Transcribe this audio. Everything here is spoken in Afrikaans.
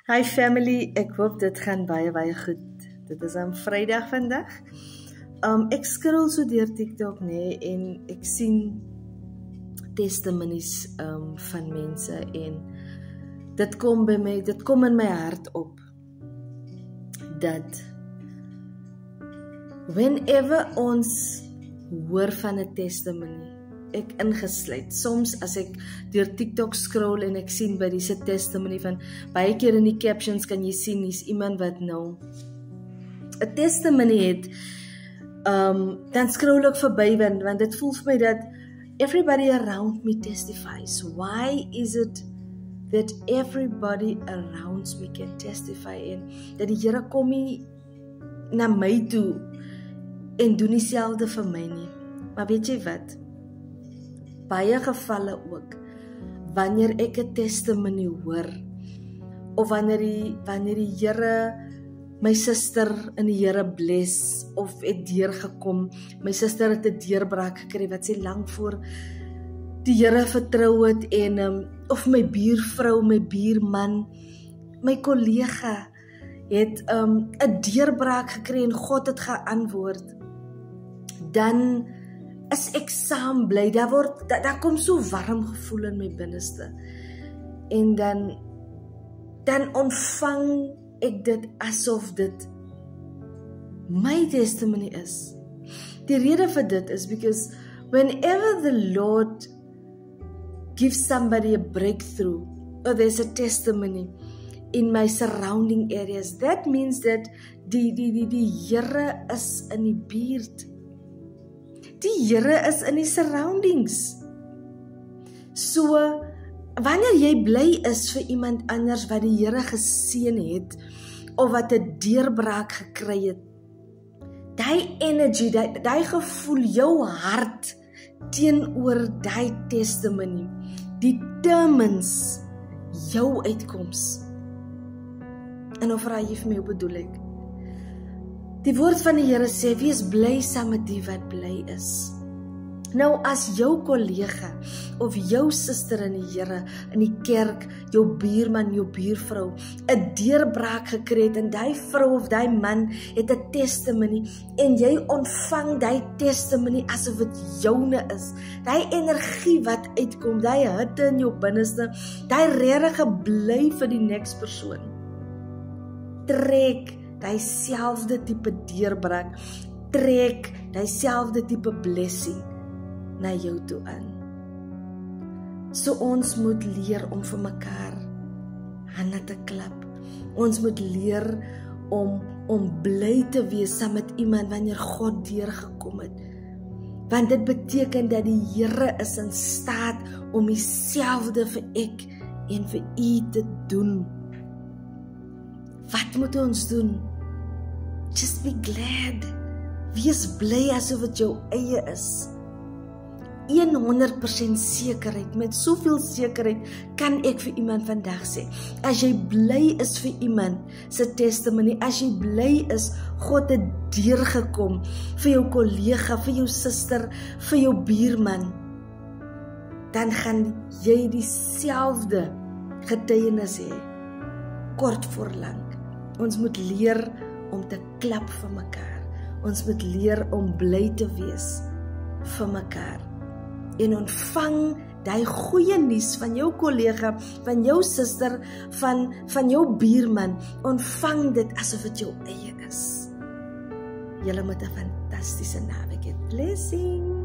Hi family, ek hoop dit gaan baie goed. Dit is Vrydag vandag. Ek scroll so deur TikTok en ek sien testimonies van mense en dit kom by my, dit kom in my hart op dat whenever ons hoor van 'n testimony, ek ingesluit. Soms as ek deur TikTok scroll en ek sien by diese testimony van baie keer in die captions kan jy sien hier's iemand wat nou 'n testimony het, dan scroll ek verby want dit voel vir my dat everybody around me testifies. Why is it that everybody around me can testify en dat die Here kom nie na my toe en doen dieselfde vir my nie. Maar weet jy wat? Baie gevalle ook, wanneer ek 'n testimony hoor, of wanneer die Here my suster in die Here bless, of het deurgekom, my suster het 'n deurbraak gekry, wat sy lank voor die Here vertrou het, en of my buurvrou, my buurman, my kollega, het 'n deurbraak gekry en God het geantwoord, dan is ek saam bly, daar kom so warm gevoel in my binneste, en dan ontvang ek dit asof dit my testimony is. Die rede vir dit is because whenever the Lord gives somebody a breakthrough, or there's a testimony in my surrounding areas, that means that die Here is in die buurt. Die Here is in die surroundings. So, wanneer jy bly is vir iemand anders wat die Here geseën het, of wat 'n deurbraak gekry het, die energy, die gevoel, jou hart teenoor die testimony, determines jou uitkoms. En nou vra jy vir my, hoe bedoel ek? Die woord van die Here sê, wees bly saam met die wat bly is. Nou as jou kollega, of jou suster in die Here, in die kerk, jou buurman, jou buurvrou, 'n deurbraak gekry het, en die vrou of die man het 'n testimony, en jy ontvang die testimony asof dit joune is, die energie wat uitkom, die hitte in jou binneste, die regtig bly vir die next persoon, trek dieselfde tipe deurbraak, trek dieselfde tipe blessing na jou toe aan. So ons moet leer om vir mekaar hande te klap. Ons moet leer om bly te wees saam met iemand wanneer God deurgekom het. Want dit beteken dat die Here is in staat om dieselfde vir ek en vir u te doen. Wat moet ons doen? Just be glad. Wees bly asof dit jou eie is. 100% sekerheid, met soveel sekerheid kan ek vir iemand vandag sê, as jy bly is vir iemand se testimony, as jy bly is, God het deurgekom vir jou kollega, vir jou suster, vir jou buurman, dan gaan jy dieselfde getuienis hê, kort voor lank. Ons moet leer om te klap vir mekaar. Ons moet leer om bly te wees vir mekaar. En ontvang die goeie nuus van jou kollega, van jou suster, van jou buurman. Ontvang dit asof dit jou eie is. Julle moet 'n fantastiese naweek hê. Blessings.